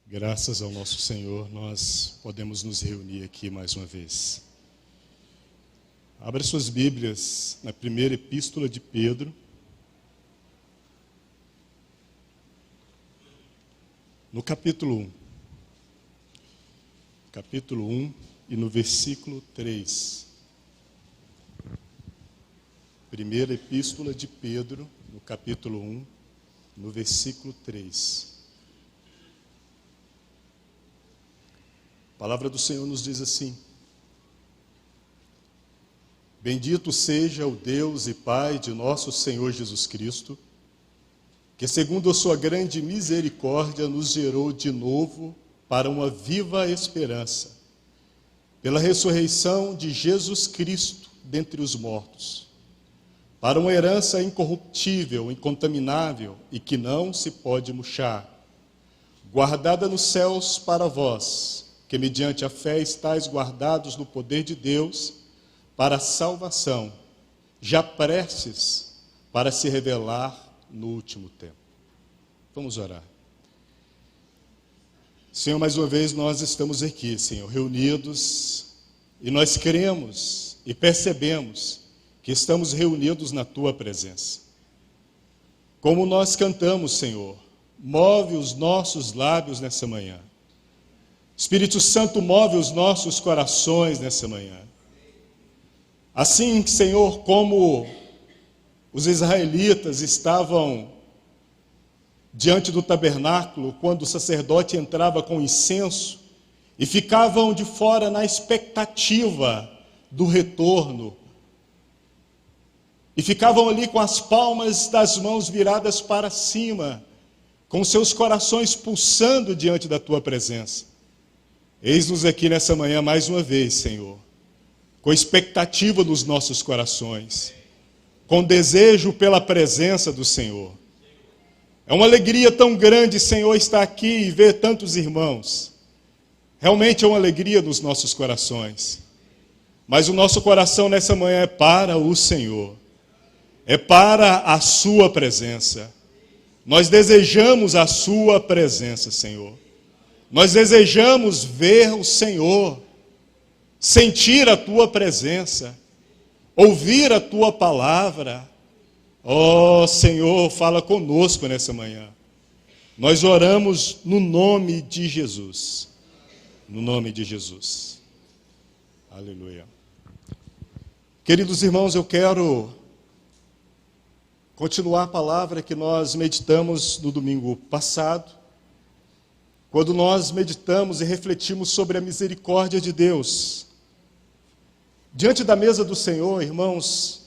Graças ao nosso Senhor, nós podemos nos reunir aqui mais uma vez. Abra suas Bíblias na primeira epístola de Pedro, no capítulo 1. Capítulo 1 e no versículo 3. Primeira epístola de Pedro, no capítulo 1, no versículo 3. A palavra do Senhor nos diz assim: Bendito seja o Deus e Pai de nosso Senhor Jesus Cristo, que segundo a sua grande misericórdia nos gerou de novo para uma viva esperança, pela ressurreição de Jesus Cristo dentre os mortos, para uma herança incorruptível, incontaminável e que não se pode murchar, guardada nos céus para vós, que mediante a fé estáis guardados no poder de Deus para a salvação, já prestes para se revelar no último tempo. Vamos orar. Senhor, mais uma vez nós estamos aqui, Senhor, reunidos, e nós cremos e percebemos que estamos reunidos na Tua presença. Como nós cantamos, Senhor, move os nossos lábios nessa manhã. Espírito Santo, move os nossos corações nessa manhã. Assim, Senhor, como os israelitas estavam diante do tabernáculo, quando o sacerdote entrava com incenso, e ficavam de fora na expectativa do retorno, e ficavam ali com as palmas das mãos viradas para cima, com seus corações pulsando diante da Tua presença. Eis-nos aqui nessa manhã mais uma vez, Senhor, com expectativa nos nossos corações, com desejo pela presença do Senhor. É uma alegria tão grande, Senhor, estar aqui e ver tantos irmãos. Realmente é uma alegria nos nossos corações. Mas o nosso coração nessa manhã é para o Senhor, é para a Sua presença. Nós desejamos a Sua presença, Senhor. Nós desejamos ver o Senhor, sentir a Tua presença, ouvir a Tua palavra. Ó Senhor, fala conosco nessa manhã. Nós oramos no nome de Jesus. No nome de Jesus. Aleluia. Queridos irmãos, eu quero continuar a palavra que nós meditamos no domingo passado, quando nós meditamos e refletimos sobre a misericórdia de Deus. Diante da mesa do Senhor, irmãos,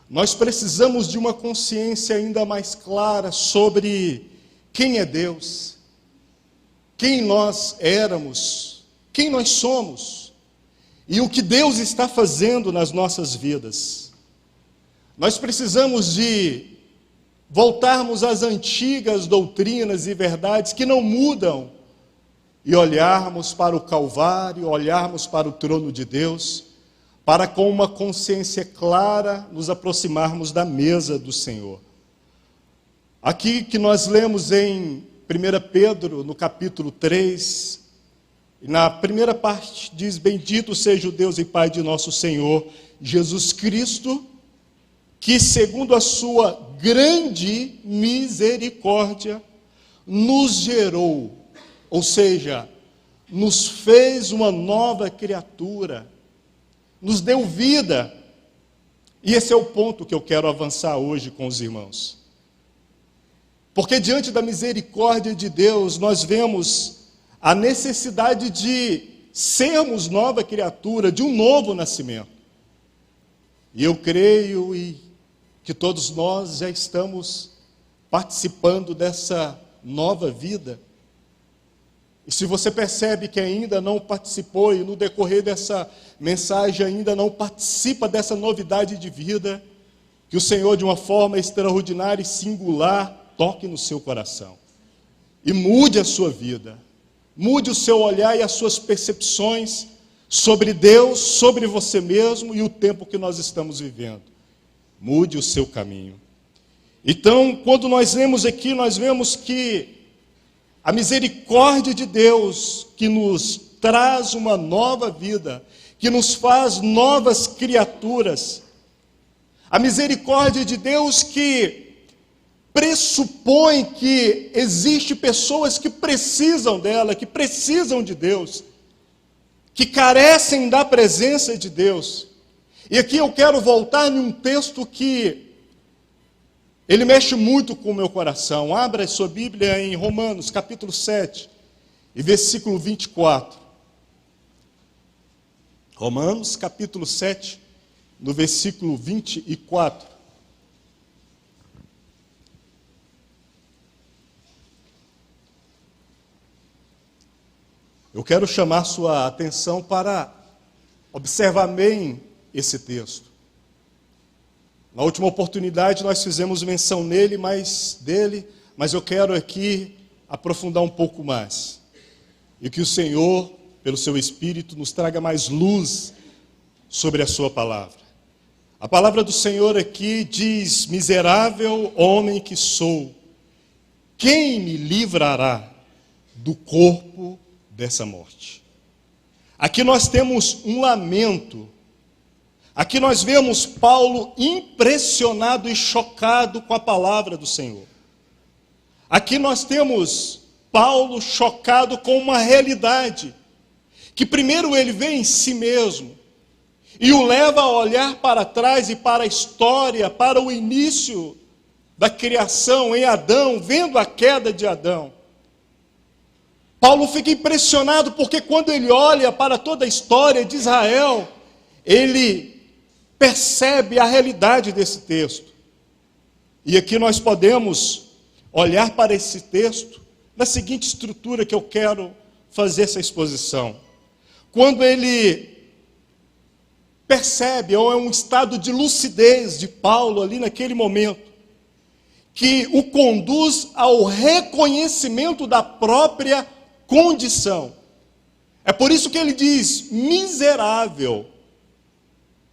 nós precisamos de uma consciência ainda mais clara sobre quem é Deus, quem nós éramos, quem nós somos e o que Deus está fazendo nas nossas vidas. Nós precisamos de voltarmos às antigas doutrinas e verdades que não mudam, e olharmos para o Calvário, olharmos para o trono de Deus, para com uma consciência clara nos aproximarmos da mesa do Senhor. Aqui que nós lemos em 1 Pedro, no capítulo 3, na primeira parte diz: Bendito seja o Deus e Pai de nosso Senhor Jesus Cristo, que segundo a sua grande misericórdia nos gerou, ou seja, nos fez uma nova criatura, nos deu vida. E esse é o ponto que eu quero avançar hoje com os irmãos. Porque diante da misericórdia de Deus, nós vemos a necessidade de sermos nova criatura, de um novo nascimento. E eu creio que todos nós já estamos participando dessa nova vida. E se você percebe que ainda não participou e no decorrer dessa mensagem ainda não participa dessa novidade de vida, que o Senhor de uma forma extraordinária e singular toque no seu coração e mude a sua vida, mude o seu olhar e as suas percepções sobre Deus, sobre você mesmo e o tempo que nós estamos vivendo. Mude o seu caminho. Então, quando nós lemos aqui, nós vemos que a misericórdia de Deus, que nos traz uma nova vida, que nos faz novas criaturas, a misericórdia de Deus que pressupõe que existem pessoas que precisam dela, que precisam de Deus, que carecem da presença de Deus. E aqui eu quero voltar em um texto que ele mexe muito com o meu coração. Abra a sua Bíblia em Romanos, capítulo 7, e versículo 24. Romanos, capítulo 7, no versículo 24. Eu quero chamar sua atenção para observar bem esse texto. Na última oportunidade nós fizemos menção dele, mas eu quero aqui aprofundar um pouco mais. E que o Senhor, pelo seu Espírito, nos traga mais luz sobre a sua palavra. A palavra do Senhor aqui diz: miserável homem que sou, quem me livrará do corpo dessa morte? Aqui nós temos um lamento. Aqui nós vemos Paulo impressionado e chocado com a palavra do Senhor. Aqui nós temos Paulo chocado com uma realidade, que primeiro ele vê em si mesmo, e o leva a olhar para trás e para a história, para o início da criação em Adão, vendo a queda de Adão. Paulo fica impressionado porque quando ele olha para toda a história de Israel, ele percebe a realidade desse texto. E aqui nós podemos olhar para esse texto na seguinte estrutura que eu quero fazer essa exposição. Quando ele percebe, ou é um estado de lucidez de Paulo ali naquele momento, que o conduz ao reconhecimento da própria condição. É por isso que ele diz miserável.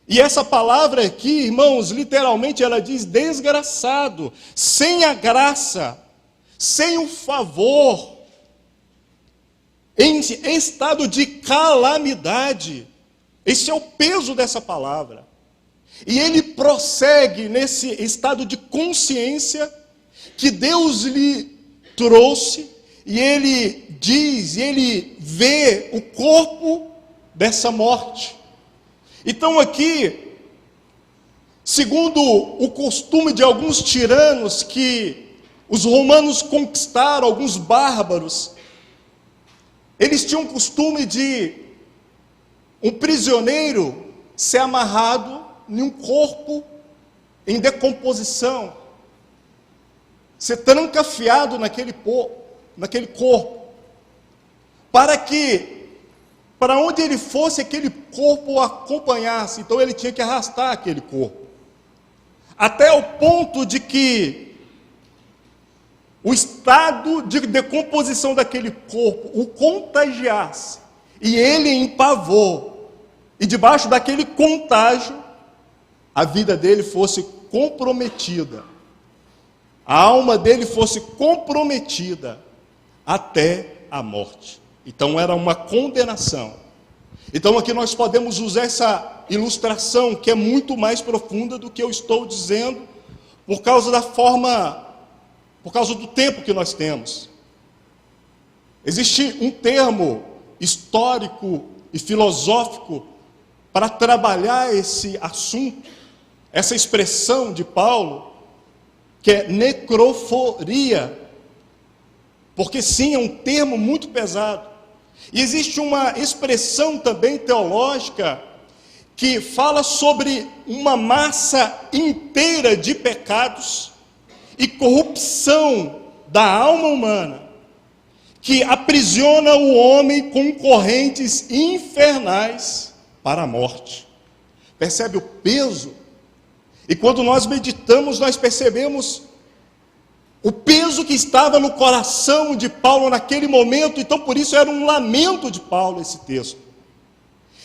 E essa palavra aqui, irmãos, literalmente ela diz desgraçado, sem a graça, sem o favor, em estado de calamidade. Esse é o peso dessa palavra. E ele prossegue nesse estado de consciência que Deus lhe trouxe, e ele diz, ele vê o corpo dessa morte. Então aqui, segundo o costume de alguns tiranos que os romanos conquistaram, alguns bárbaros, eles tinham o costume de um prisioneiro ser amarrado em um corpo em decomposição, ser trancafiado naquele corpo, para onde ele fosse, aquele corpo o acompanhasse. Então ele tinha que arrastar aquele corpo, até o ponto de que o estado de decomposição daquele corpo o contagiasse, e ele em pavor, e debaixo daquele contágio, a vida dele fosse comprometida, a alma dele fosse comprometida até a morte. Então era uma condenação. Então aqui nós podemos usar essa ilustração, que é muito mais profunda do que eu estou dizendo, por causa do tempo que nós temos. Existe um termo histórico e filosófico para trabalhar esse assunto, essa expressão de Paulo, que é necroforia, porque sim, é um termo muito pesado. E existe uma expressão também teológica que fala sobre uma massa inteira de pecados e corrupção da alma humana, que aprisiona o homem com correntes infernais para a morte. Percebe o peso? E quando nós meditamos, nós percebemos o peso que estava no coração de Paulo naquele momento. Então por isso era um lamento de Paulo esse texto.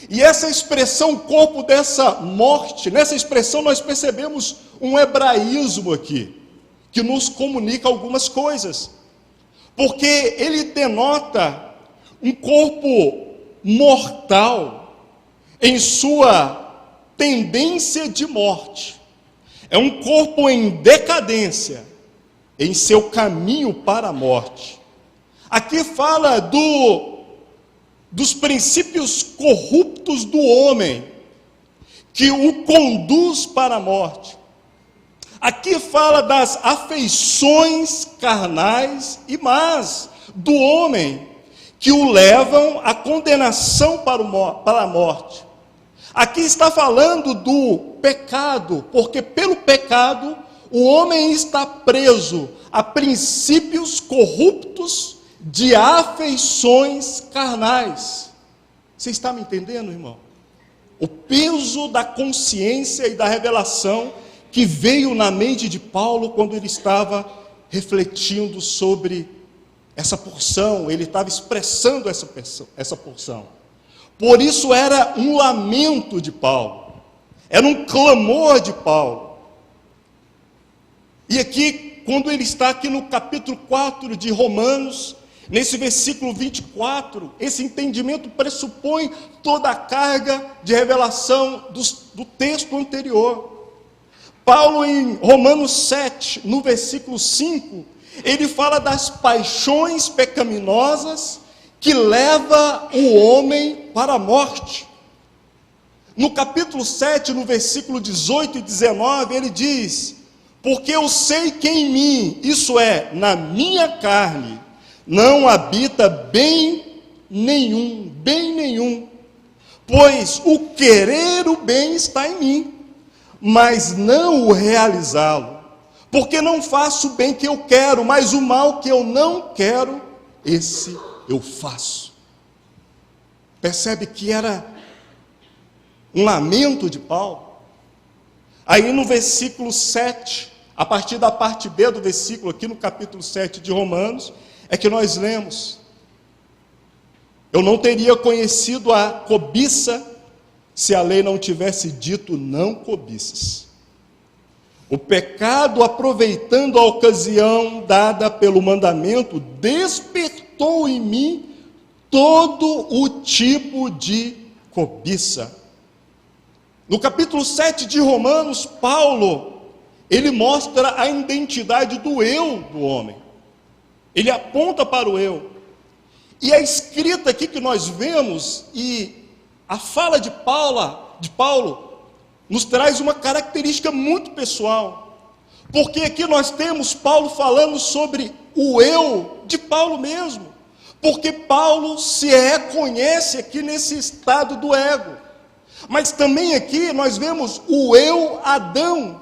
E essa expressão, corpo dessa morte, nessa expressão nós percebemos um hebraísmo aqui. que nos comunica algumas coisas, porque ele denota um corpo mortal em sua tendência de morte. É um corpo em decadência, em seu caminho para a morte. Aqui fala dos princípios corruptos do homem, que o conduz para a morte. Aqui fala das afeições carnais e más do homem, que o levam à condenação para a morte. Aqui está falando do pecado, porque pelo pecado o homem está preso a princípios corruptos de afeições carnais. Você está me entendendo, irmão? O peso da consciência e da revelação que veio na mente de Paulo quando ele estava refletindo sobre essa porção, ele estava expressando essa porção. Por isso era um lamento de Paulo, era um clamor de Paulo. E aqui, quando ele está aqui no capítulo 4 de Romanos, nesse versículo 24, esse entendimento pressupõe toda a carga de revelação do texto anterior. Paulo, em Romanos 7, no versículo 5, ele fala das paixões pecaminosas que leva o homem para a morte. No capítulo 7, no versículo 18 e 19, ele diz: porque eu sei que em mim, isso é, na minha carne, não habita bem nenhum, pois o querer o bem está em mim, mas não o realizá-lo, porque não faço o bem que eu quero, mas o mal que eu não quero, esse eu faço. Percebe que era um lamento de Paulo? Aí no versículo 7, a partir da parte B do versículo, aqui no capítulo 7 de Romanos, é que nós lemos: eu não teria conhecido a cobiça se a lei não tivesse dito não cobiças. O pecado, aproveitando a ocasião dada pelo mandamento, despertou em mim todo o tipo de cobiça. No capítulo 7 de Romanos, Paulo, ele mostra a identidade do eu do homem. Ele aponta para o eu. E a escrita aqui que nós vemos, e a fala de Paulo, nos traz uma característica muito pessoal. Porque aqui nós temos Paulo falando sobre o eu de Paulo mesmo. Porque Paulo se reconhece aqui nesse estado do ego. Mas também aqui nós vemos o eu Adão.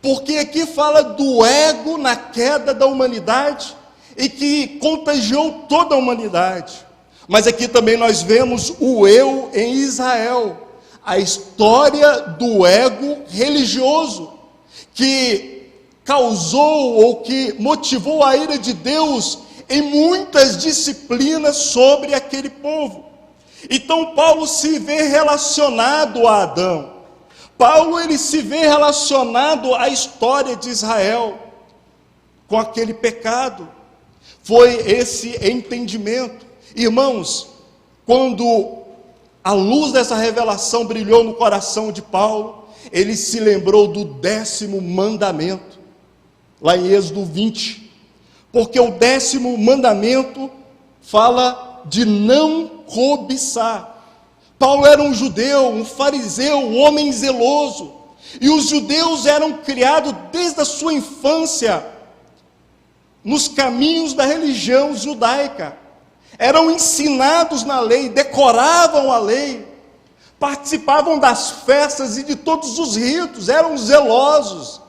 Porque aqui fala do ego na queda da humanidade e que contagiou toda a humanidade. Mas aqui também nós vemos o eu em Israel, a história do ego religioso, que causou ou que motivou a ira de Deus em muitas disciplinas sobre aquele povo. Então Paulo se vê relacionado a Adão. Paulo ele se vê relacionado à história de Israel com aquele pecado. Foi esse entendimento. Irmãos, quando a luz dessa revelação brilhou no coração de Paulo, ele se lembrou do 10º mandamento, lá em Êxodo 20, porque o 10º mandamento fala de não cobiçar. Paulo era um judeu, um fariseu, um homem zeloso, e os judeus eram criados desde a sua infância nos caminhos da religião judaica, eram ensinados na lei, decoravam a lei, participavam das festas e de todos os ritos, eram zelosos,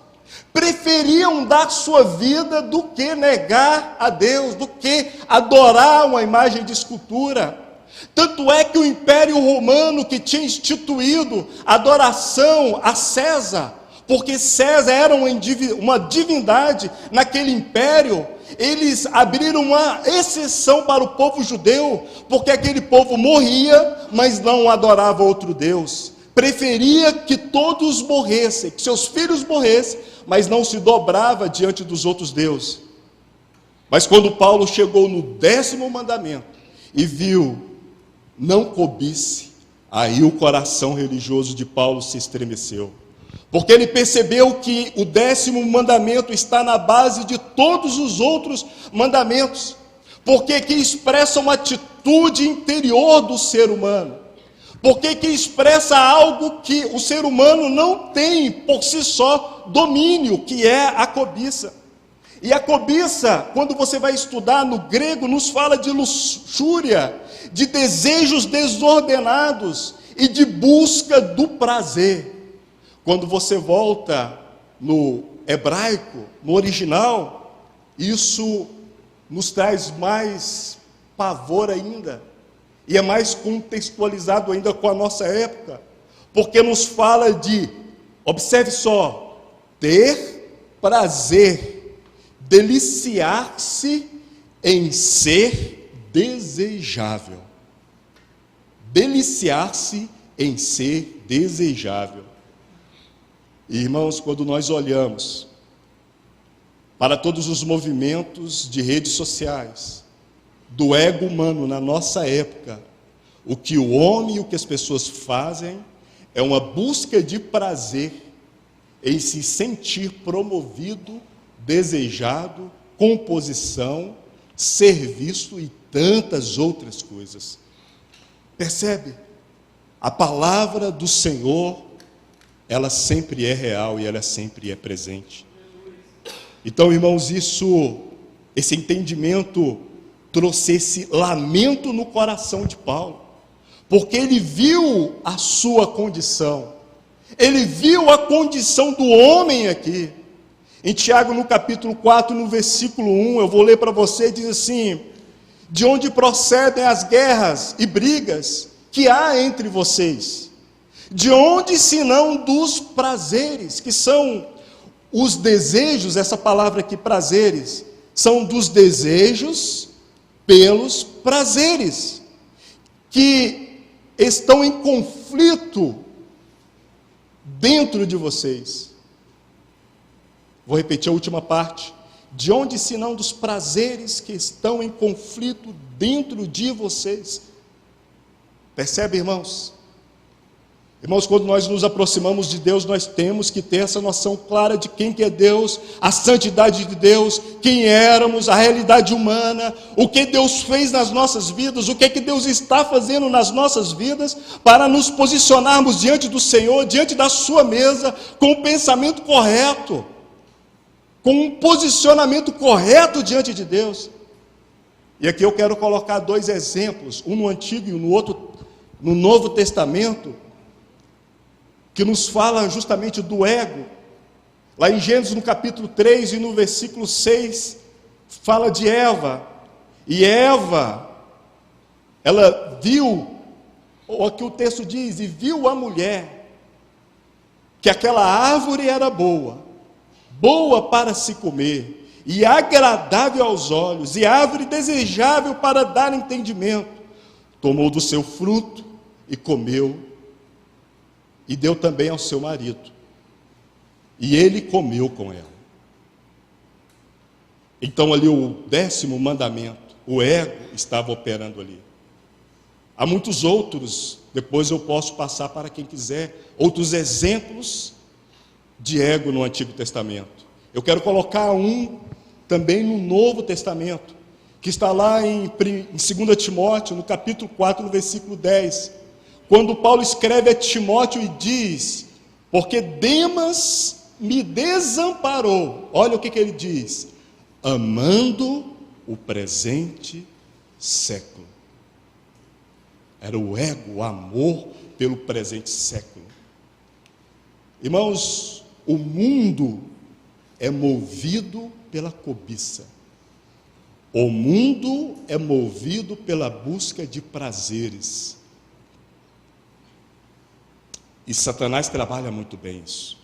preferiam dar sua vida do que negar a Deus, do que adorar uma imagem de escultura. Tanto é que o Império Romano, que tinha instituído a adoração a César, porque César era uma divindade naquele império, eles abriram uma exceção para o povo judeu, porque aquele povo morria, mas não adorava outro Deus. Preferia que todos morressem, que seus filhos morressem, mas não se dobrava diante dos outros deuses. Mas quando Paulo chegou no 10º mandamento e viu, não cobice, aí o coração religioso de Paulo se estremeceu. Porque ele percebeu que o 10º mandamento está na base de todos os outros mandamentos. Porque que expressa uma atitude interior do ser humano. Porque que expressa algo que o ser humano não tem por si só domínio, que é a cobiça. E a cobiça, quando você vai estudar no grego, nos fala de luxúria, de desejos desordenados e de busca do prazer. Quando você volta no hebraico, no original, isso nos traz mais pavor ainda. E é mais contextualizado ainda com a nossa época. Porque nos fala de, observe só, ter prazer, deliciar-se em ser desejável. Deliciar-se em ser desejável. Irmãos, quando nós olhamos para todos os movimentos de redes sociais, do ego humano na nossa época, o que o homem e o que as pessoas fazem é uma busca de prazer em se sentir promovido, desejado, composição, ser visto e tantas outras coisas. Percebe? A palavra do Senhor, ela sempre é real e ela sempre é presente. Então, irmãos, esse entendimento trouxe esse lamento no coração de Paulo, porque ele viu a sua condição, ele viu a condição do homem aqui. Em Tiago, no capítulo 4, no versículo 1, eu vou ler para você, diz assim: de onde procedem as guerras e brigas que há entre vocês? De onde, senão dos prazeres, que são os desejos, essa palavra aqui, prazeres, são dos desejos pelos prazeres, que estão em conflito dentro de vocês. Vou repetir a última parte. De onde, senão dos prazeres que estão em conflito dentro de vocês? Percebe, irmãos? Irmãos, quando nós nos aproximamos de Deus, nós temos que ter essa noção clara de quem que é Deus, a santidade de Deus, quem éramos, a realidade humana, o que Deus fez nas nossas vidas, o que é que Deus está fazendo nas nossas vidas, para nos posicionarmos diante do Senhor, diante da sua mesa, com o pensamento correto, com um posicionamento correto diante de Deus. E aqui eu quero colocar 2 exemplos, um no Antigo e um no outro, no Novo Testamento, que nos fala justamente do ego. Lá em Gênesis, no capítulo 3 e no versículo 6, fala de Eva. E Eva, ela viu, ou aqui o texto diz, e viu a mulher, que aquela árvore era boa para se comer, e agradável aos olhos, e árvore desejável para dar entendimento. Tomou do seu fruto e comeu, e deu também ao seu marido, e ele comeu com ela. Então ali o 10º mandamento, o ego estava operando ali. Há muitos outros, depois eu posso passar para quem quiser, outros exemplos de ego no Antigo Testamento. Eu quero colocar um também no Novo Testamento, que está lá em 2 Timóteo, no capítulo 4, no versículo 10, quando Paulo escreve a Timóteo e diz: porque Demas me desamparou. Olha o que ele diz: amando o presente século. Era o ego, o amor pelo presente século. Irmãos, o mundo é movido pela cobiça. O mundo é movido pela busca de prazeres. E Satanás trabalha muito bem isso.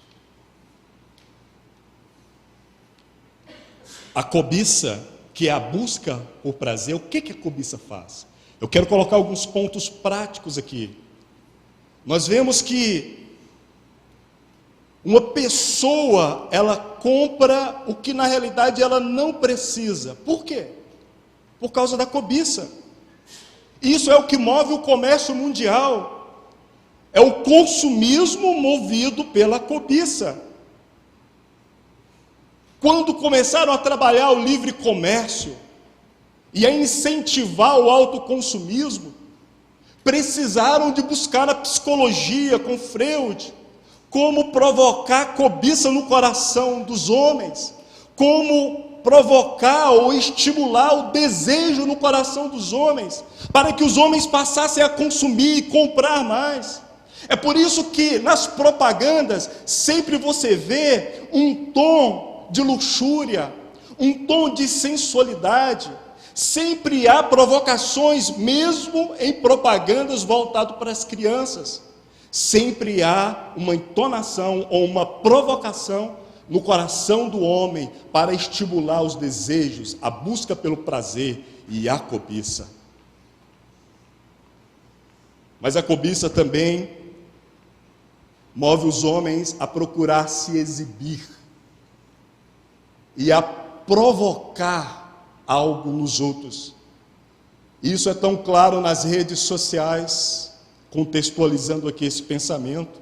A cobiça, que é a busca por prazer, o que a cobiça faz? Eu quero colocar alguns pontos práticos aqui. Nós vemos que Uma pessoa, ela compra o que na realidade ela não precisa. Por quê? Por causa da cobiça. Isso é o que move o comércio mundial. É o consumismo movido pela cobiça. Quando começaram a trabalhar o livre comércio e a incentivar o autoconsumismo, precisaram de buscar a psicologia com Freud, como provocar cobiça no coração dos homens, como provocar ou estimular o desejo no coração dos homens, para que os homens passassem a consumir e comprar mais. É por isso que nas propagandas sempre você vê um tom de luxúria, um tom de sensualidade. Sempre há provocações, mesmo em propagandas voltadas para as crianças. Sempre há uma entonação ou uma provocação no coração do homem para estimular os desejos, a busca pelo prazer e a cobiça. Mas a cobiça também move os homens a procurar se exibir e a provocar algo nos outros. Isso é tão claro nas redes sociais, contextualizando aqui esse pensamento.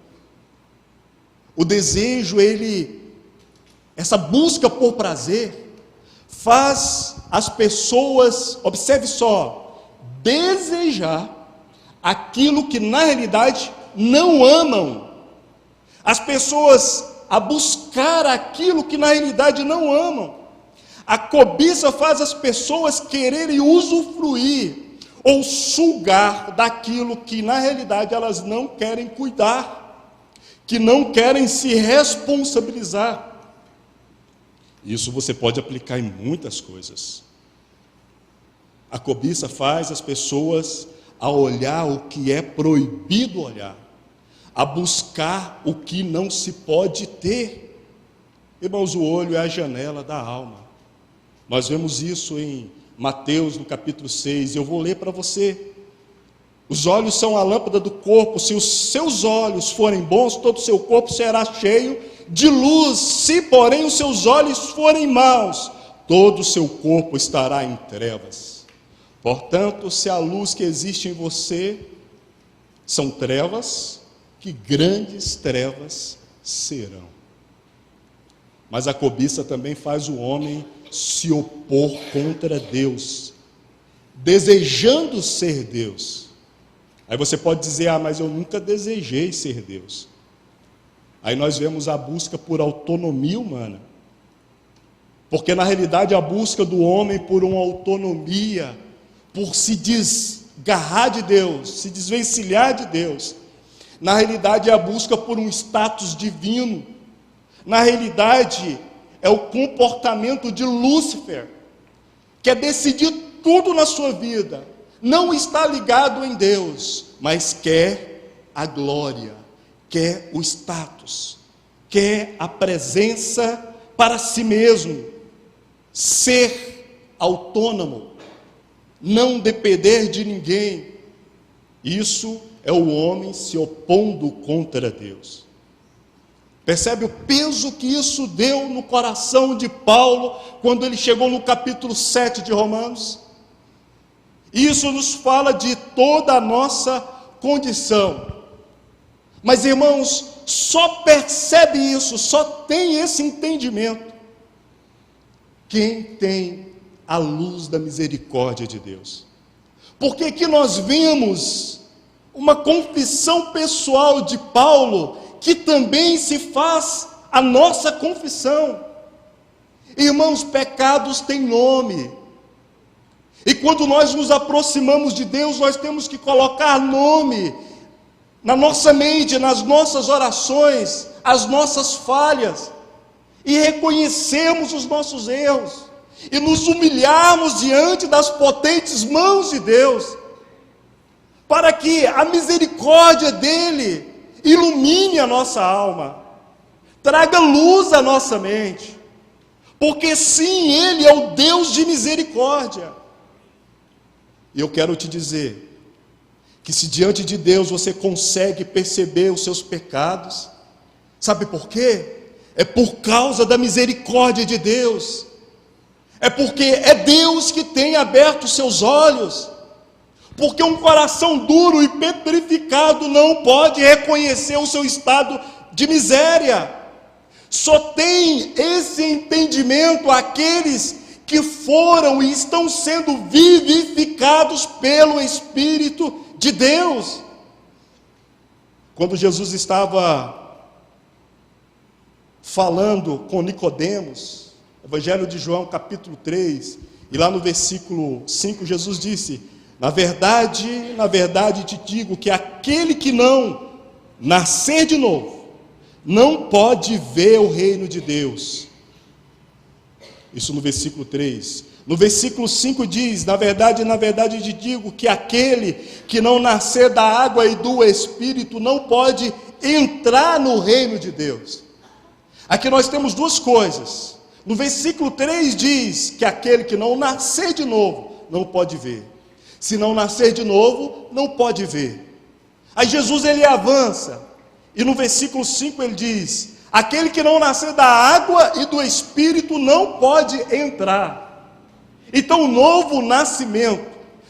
O desejo, essa busca por prazer, faz as pessoas, observe só, desejar aquilo que na realidade não amam. As pessoas a buscar aquilo que na realidade não amam. A cobiça faz as pessoas quererem usufruir ou sugar daquilo que na realidade elas não querem cuidar, que não querem se responsabilizar. Isso você pode aplicar em muitas coisas. A cobiça faz as pessoas a olhar o que é proibido olhar, a buscar o que não se pode ter. Irmãos, o olho é a janela da alma. Nós vemos isso em Mateus, no capítulo 6, eu vou ler para você. Os olhos são a lâmpada do corpo. Se os seus olhos forem bons, todo o seu corpo será cheio de luz. Se, porém, os seus olhos forem maus, todo o seu corpo estará em trevas. Portanto, se a luz que existe em você são trevas, que grandes trevas serão. Mas a cobiça também faz o homem se opor contra Deus, desejando ser Deus. Aí você pode dizer, mas eu nunca desejei ser Deus. Aí nós vemos a busca por autonomia humana, porque na realidade a busca do homem por uma autonomia, por se desgarrar de Deus, se desvencilhar de Deus, na realidade é a busca por um status divino. Na realidade é o comportamento de Lúcifer, que é decidir tudo na sua vida, não está ligado em Deus, mas quer a glória, quer o status, quer a presença para si mesmo, ser autônomo, não depender de ninguém. Isso é o homem se opondo contra Deus. Percebe o peso que isso deu no coração de Paulo, quando ele chegou no capítulo 7 de Romanos? Isso nos fala de toda a nossa condição. Mas, irmãos, só percebe isso, só tem esse entendimento quem tem a luz da misericórdia de Deus. Porque aqui nós vemos uma confissão pessoal de Paulo, que também se faz a nossa confissão. Irmãos, pecados têm nome. E quando nós nos aproximamos de Deus, nós temos que colocar nome na nossa mente, nas nossas orações, as nossas falhas, e reconhecermos os nossos erros, e nos humilharmos diante das potentes mãos de Deus, para que a misericórdia dele ilumine a nossa alma, traga luz à nossa mente, porque sim, Ele é o Deus de misericórdia. E eu quero te dizer, que se diante de Deus você consegue perceber os seus pecados, Sabe por quê? É por causa da misericórdia de Deus. É porque é Deus que tem aberto seus olhos. Porque um coração duro e petrificado não pode reconhecer o seu estado de miséria. Só tem esse entendimento aqueles que foram e estão sendo vivificados pelo Espírito de Deus. Quando Jesus estava falando com Nicodemos, Evangelho de João, capítulo 3, e lá no versículo 5, Jesus disse: na verdade te digo que aquele que não nascer de novo, não pode ver o reino de Deus. Isso no versículo 3. No versículo 5 diz: na verdade te digo que aquele que não nascer da água e do Espírito não pode entrar no reino de Deus. Aqui nós temos duas coisas. No versículo 3 diz que aquele que não nascer de novo não pode ver. Se não nascer de novo, não pode ver. Aí Jesus ele avança, e no versículo 5 ele diz: aquele que não nascer da água e do Espírito não pode entrar. Então o novo nascimento,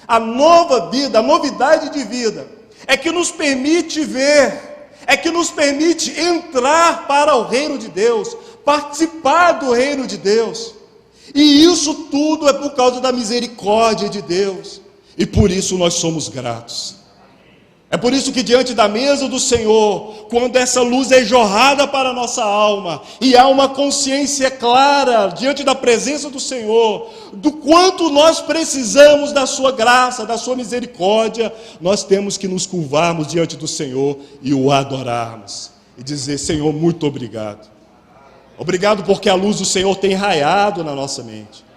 a nova vida, a novidade de vida, é que nos permite ver, é que nos permite entrar para o reino de Deus, participar do reino de Deus. E isso tudo é por causa da misericórdia de Deus. E por isso nós somos gratos. É por isso que diante da mesa do Senhor, quando essa luz é jorrada para a nossa alma, e há uma consciência clara diante da presença do Senhor, do quanto nós precisamos da sua graça, da sua misericórdia, nós temos que nos curvarmos diante do Senhor e o adorarmos. E dizer: Senhor, muito obrigado. Obrigado porque a luz do Senhor tem raiado na nossa mente.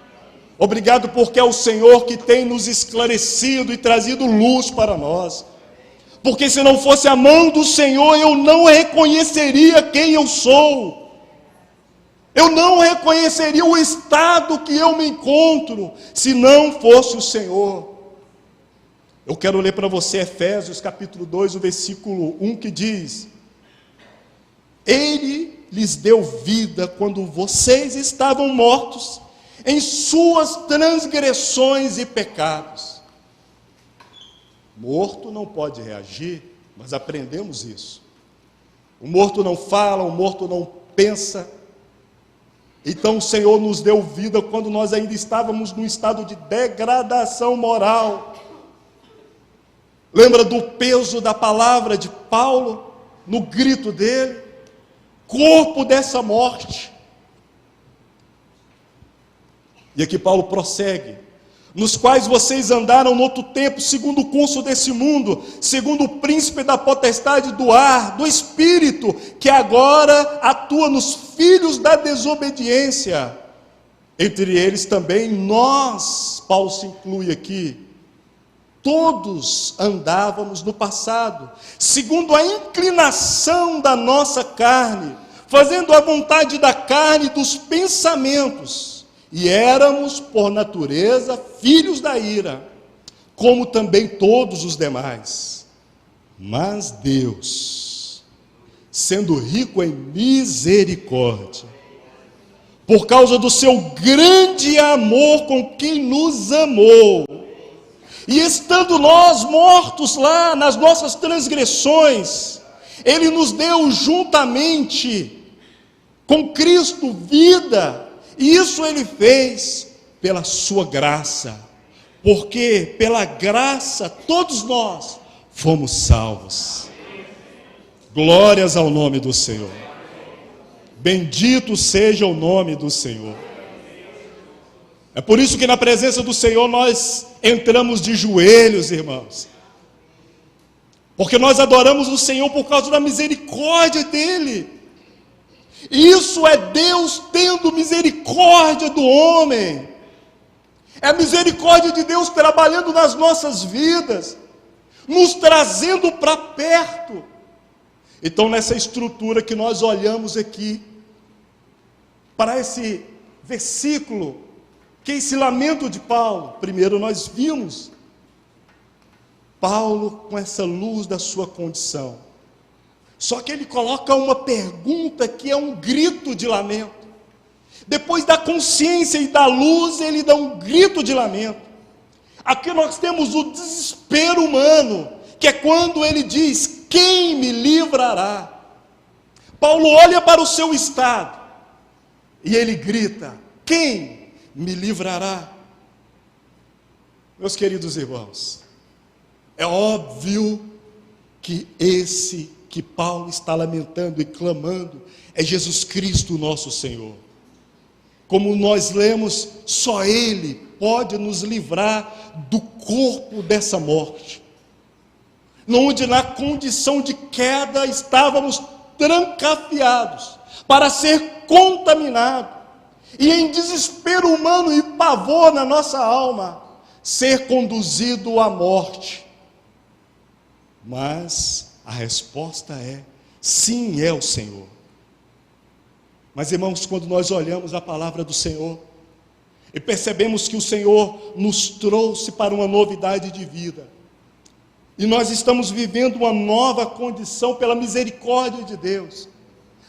Obrigado porque é o Senhor que tem nos esclarecido e trazido luz para nós. Porque se não fosse a mão do Senhor, eu não reconheceria quem eu sou. Eu não reconheceria o estado que eu me encontro, se não fosse o Senhor. Eu quero ler para você Efésios capítulo 2, o versículo 1, que diz: Ele lhes deu vida quando vocês estavam mortos em suas transgressões e pecados. Morto não pode reagir, mas aprendemos isso. O morto não fala, o morto não pensa. Então o Senhor nos deu vida quando nós ainda estávamos num estado de degradação moral. Lembra do peso da palavra de Paulo, no grito dele? Corpo dessa morte. E aqui Paulo prossegue: nos quais vocês andaram no outro tempo, segundo o curso desse mundo, segundo o príncipe da potestade do ar, do espírito, que agora atua nos filhos da desobediência. Entre eles também nós, Paulo se inclui aqui, todos andávamos no passado, segundo a inclinação da nossa carne, fazendo a vontade da carne e dos pensamentos. E éramos, por natureza, filhos da ira, como também todos os demais. Mas Deus, sendo rico em misericórdia, por causa do seu grande amor com quem nos amou, e estando nós mortos lá nas nossas transgressões, Ele nos deu juntamente com Cristo vida. E isso Ele fez pela sua graça, porque pela graça todos nós fomos salvos. Glórias ao nome do Senhor. Bendito seja o nome do Senhor. É por isso que na presença do Senhor nós entramos de joelhos, irmãos. Porque nós adoramos o Senhor por causa da misericórdia dEle. Isso é Deus tendo misericórdia do homem. É a misericórdia de Deus trabalhando nas nossas vidas, nos trazendo para perto. Então, nessa estrutura que nós olhamos aqui, para esse versículo, que é esse lamento de Paulo, primeiro nós vimos Paulo com essa luz da sua condição, Só que ele coloca uma pergunta que é um grito de lamento. Depois da consciência e da luz, ele dá um grito de lamento. Aqui nós temos o desespero humano, que é quando ele diz: quem me livrará? Paulo olha para o seu estado e ele grita: quem me livrará? Meus queridos irmãos, é óbvio que esse que Paulo está lamentando e clamando é Jesus Cristo, nosso Senhor. Como nós lemos, só Ele pode nos livrar do corpo dessa morte, onde na condição de queda estávamos trancafiados para ser contaminados, e em desespero humano e pavor na nossa alma, ser conduzido à morte. Mas a resposta é: sim, é o Senhor. Mas, irmãos, quando nós olhamos a palavra do Senhor e percebemos que o Senhor nos trouxe para uma novidade de vida, e nós estamos vivendo uma nova condição pela misericórdia de Deus.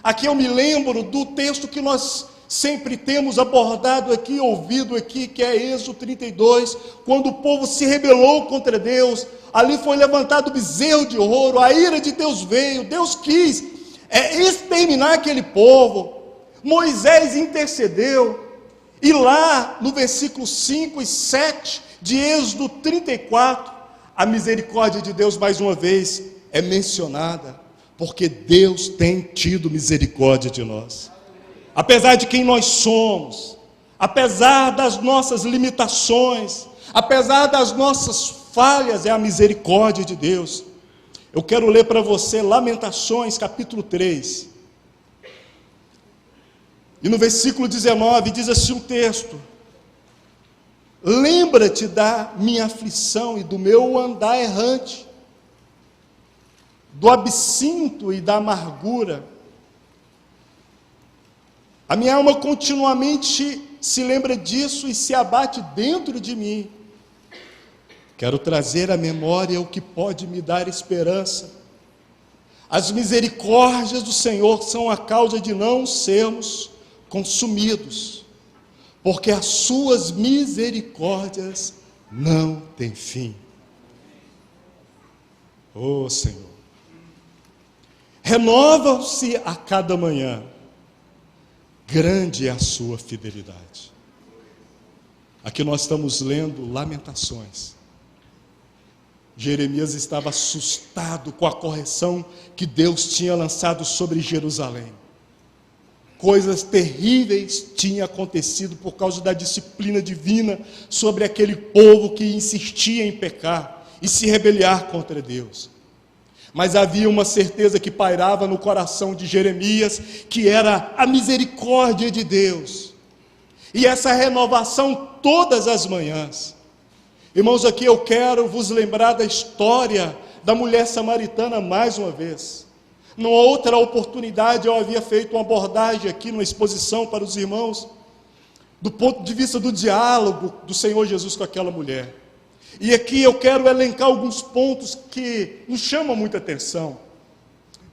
Aqui eu me lembro do texto que nós sempre temos abordado aqui, ouvido aqui, que é Êxodo 32, quando o povo se rebelou contra Deus. Ali foi levantado o bezerro de ouro, a ira de Deus veio, Deus quis exterminar aquele povo. Moisés intercedeu, e lá no versículo 5 e 7 de Êxodo 34, a misericórdia de Deus mais uma vez é mencionada, porque Deus tem tido misericórdia de nós. Apesar de quem nós somos, apesar das nossas limitações, apesar das nossas falhas, é a misericórdia de Deus. Eu quero ler para você Lamentações, capítulo 3. E no versículo 19 diz assim o texto: lembra-te da minha aflição e do meu andar errante, do absinto e da amargura. A minha alma continuamente se lembra disso e se abate dentro de mim. Quero trazer à memória o que pode me dar esperança. As misericórdias do Senhor são a causa de não sermos consumidos, porque as suas misericórdias não têm fim. Oh Senhor, renova-se a cada manhã, grande é a sua fidelidade. Aqui nós estamos lendo Lamentações. Jeremias estava assustado com a correção que Deus tinha lançado sobre Jerusalém. Coisas terríveis tinham acontecido por causa da disciplina divina sobre aquele povo que insistia em pecar e se rebeliar contra Deus. Mas havia uma certeza que pairava no coração de Jeremias, que era a misericórdia de Deus. E essa renovação todas as manhãs. Irmãos, aqui eu quero vos lembrar da história da mulher samaritana mais uma vez. Numa outra oportunidade eu havia feito uma abordagem aqui, numa exposição para os irmãos, do ponto de vista do diálogo do Senhor Jesus com aquela mulher. E aqui eu quero elencar alguns pontos que nos chamam muita atenção,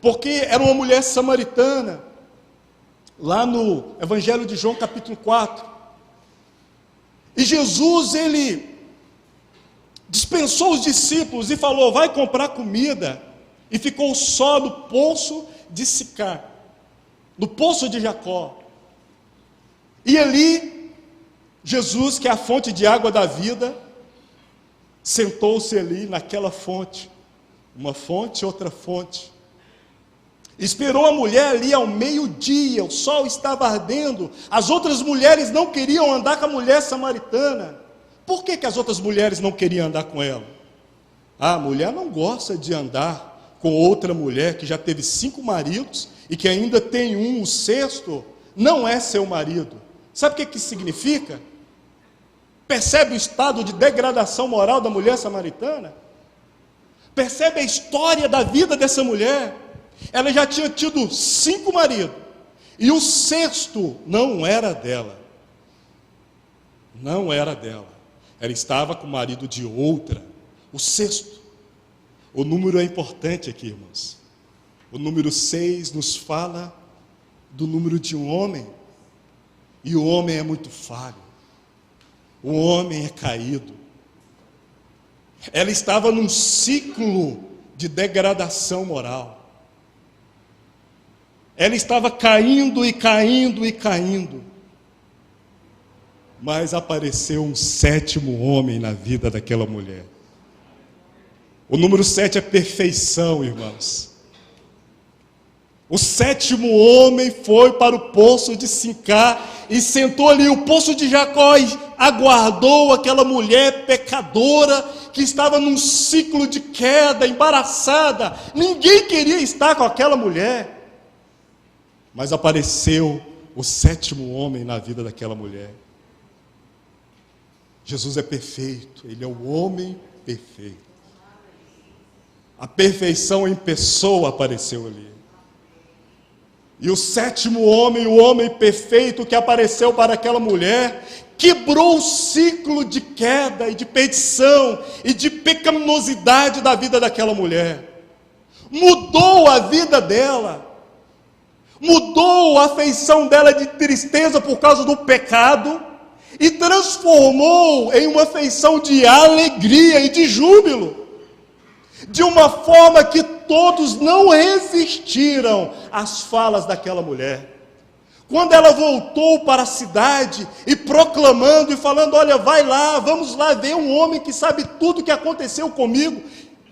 porque era uma mulher samaritana, lá no Evangelho de João capítulo 4, e Jesus, ele dispensou os discípulos e falou: vai comprar comida, e ficou só no poço de Sicar, no poço de Jacó. E ali, Jesus, que é a fonte de água da vida, sentou-se ali naquela fonte, uma fonte, outra fonte. Esperou a mulher ali ao meio-dia, o sol estava ardendo, as outras mulheres não queriam andar com a mulher samaritana. Por que as outras mulheres não queriam andar com ela? A mulher não gosta de andar com outra mulher que já teve 5 maridos e que ainda tem um, o sexto, não é seu marido. Sabe o que isso significa? Percebe o estado de degradação moral da mulher samaritana? Percebe a história da vida dessa mulher? Ela já tinha tido 5 maridos, e o sexto não era dela. Não era dela. Ela estava com o marido de outra. O sexto. O número é importante aqui, irmãos. O número 6 nos fala do número de um homem, e o homem é muito falho, o homem é caído. Ela estava num ciclo de degradação moral. Ela estava caindo e caindo e caindo. Mas apareceu um 7º homem na vida daquela mulher. O número 7 é perfeição, irmãos. O 7º homem foi para o poço de Sicar e sentou ali. O poço de Jacó aguardou aquela mulher pecadora que estava num ciclo de queda, embaraçada. Ninguém queria estar com aquela mulher. Mas apareceu o 7º homem na vida daquela mulher. Jesus é perfeito, Ele é o homem perfeito. A perfeição em pessoa apareceu ali. E o 7º homem, o homem perfeito que apareceu para aquela mulher, quebrou o ciclo de queda e de perdição e de pecaminosidade da vida daquela mulher. Mudou a vida dela. Mudou a afeição dela de tristeza por causa do pecado e transformou em uma afeição de alegria e de júbilo. De uma forma que todos não resistiram às falas daquela mulher. Quando ela voltou para a cidade e proclamando e falando: olha, vai lá, vamos lá ver um homem que sabe tudo o que aconteceu comigo.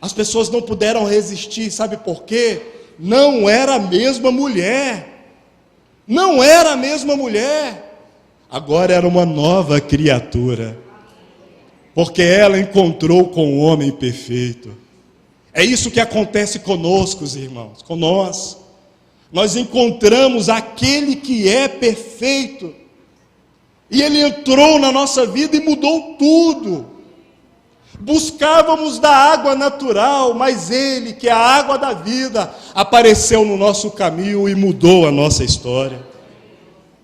As pessoas não puderam resistir, sabe por quê? Não era a mesma mulher. Não era a mesma mulher. Agora era uma nova criatura. Porque ela encontrou com o homem perfeito. É isso que acontece conosco, irmãos, com nós. Nós encontramos aquele que é perfeito. E ele entrou na nossa vida e mudou tudo. Buscávamos da água natural, mas ele, que é a água da vida, apareceu no nosso caminho e mudou a nossa história.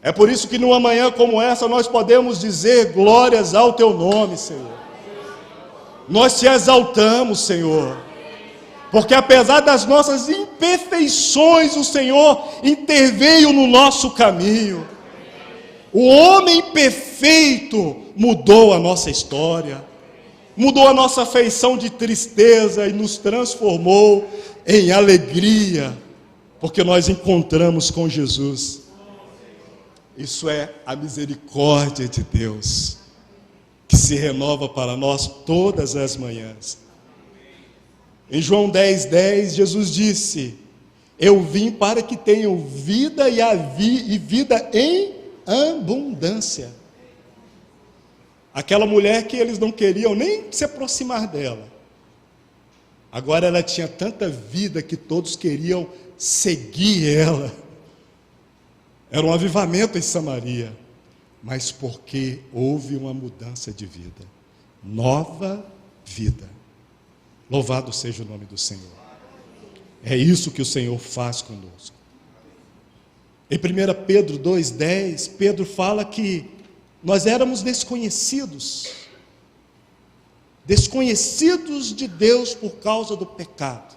É por isso que numa manhã como essa nós podemos dizer: glórias ao teu nome, Senhor. Nós te exaltamos, Senhor. Porque apesar das nossas imperfeições, o Senhor interveio no nosso caminho. O homem perfeito mudou a nossa história, mudou a nossa afeição de tristeza e nos transformou em alegria, porque nós encontramos com Jesus. Isso é a misericórdia de Deus, que se renova para nós todas as manhãs. Em João 10:10, Jesus disse: eu vim para que tenham vida e vida em abundância. Aquela mulher que eles não queriam nem se aproximar dela, agora ela tinha tanta vida que todos queriam seguir ela. Era um avivamento em Samaria, mas porque houve uma mudança de vida, nova vida. Louvado seja o nome do Senhor. É isso que o Senhor faz conosco. Em 1 Pedro 2:10, Pedro fala que nós éramos desconhecidos de Deus por causa do pecado.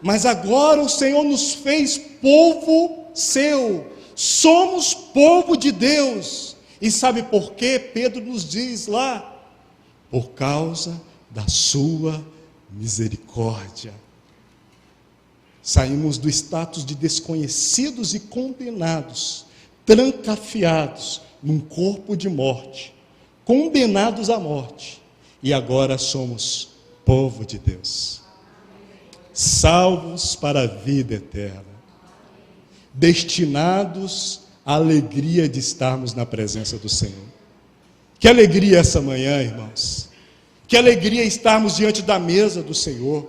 Mas agora o Senhor nos fez povo seu, somos povo de Deus. E sabe por quê? Pedro nos diz lá: por causa da sua misericórdia. Saímos do status de desconhecidos e condenados, trancafiados num corpo de morte, condenados à morte, e agora somos povo de Deus, salvos para a vida eterna, destinados à alegria de estarmos na presença do Senhor. Que alegria essa manhã, irmãos! Que alegria estarmos diante da mesa do Senhor.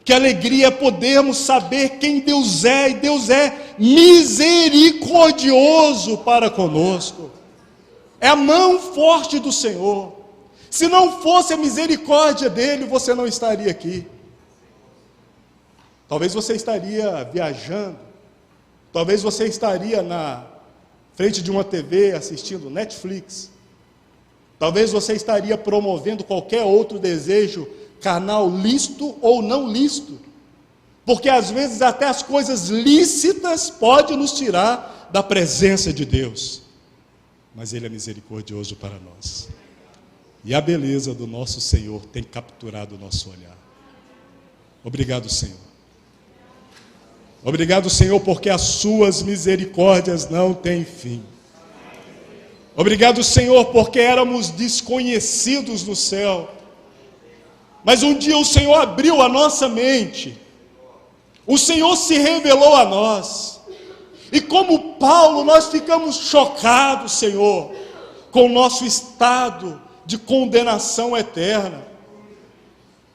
Que alegria podermos saber quem Deus é, e Deus é misericordioso para conosco. É a mão forte do Senhor. Se não fosse a misericórdia dele, você não estaria aqui. Talvez você estaria viajando, talvez você estaria na frente de uma TV assistindo Netflix. Talvez você estaria promovendo qualquer outro desejo carnal lícito ou não lícito. Porque às vezes até as coisas lícitas podem nos tirar da presença de Deus. Mas Ele é misericordioso para nós. E a beleza do nosso Senhor tem capturado o nosso olhar. Obrigado, Senhor. Obrigado, Senhor, porque as suas misericórdias não têm fim. Obrigado, Senhor, porque éramos desconhecidos no céu. Mas um dia o Senhor abriu a nossa mente. O Senhor se revelou a nós. E como Paulo, nós ficamos chocados, Senhor, com o nosso estado de condenação eterna.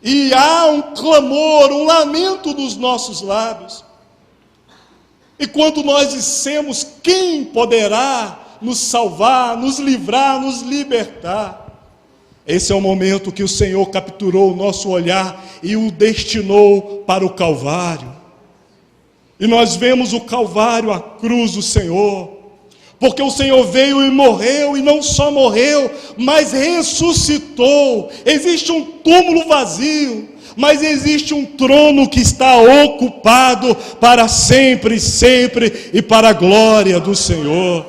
E há um clamor, um lamento dos nossos lábios. E quando nós dissemos, quem poderá nos salvar, nos livrar, nos libertar? Esse é o momento que o Senhor capturou o nosso olhar e o destinou para o Calvário. E nós vemos o Calvário, a cruz do Senhor, porque o Senhor veio e morreu, e não só morreu, mas ressuscitou. Existe um túmulo vazio, mas existe um trono que está ocupado para sempre, sempre, e para a glória do Senhor.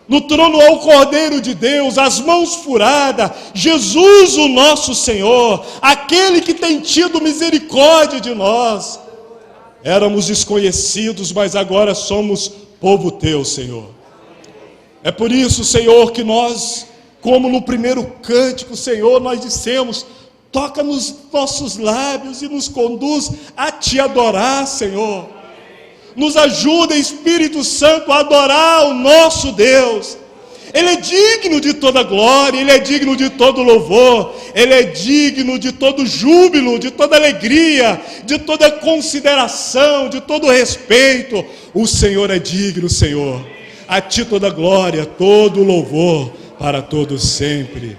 No trono há o Cordeiro de Deus, as mãos furadas, Jesus o nosso Senhor, aquele que tem tido misericórdia de nós. Éramos desconhecidos, mas agora somos povo teu, Senhor. É por isso, Senhor, que nós, como no primeiro cântico, Senhor, nós dissemos, toca nos nossos lábios e nos conduz a te adorar, Senhor. Nos ajuda, Espírito Santo, a adorar o nosso Deus. Ele é digno de toda glória, Ele é digno de todo louvor, Ele é digno de todo júbilo, de toda alegria, de toda consideração, de todo respeito. O Senhor é digno, Senhor. A Ti toda glória, todo louvor, para todos sempre.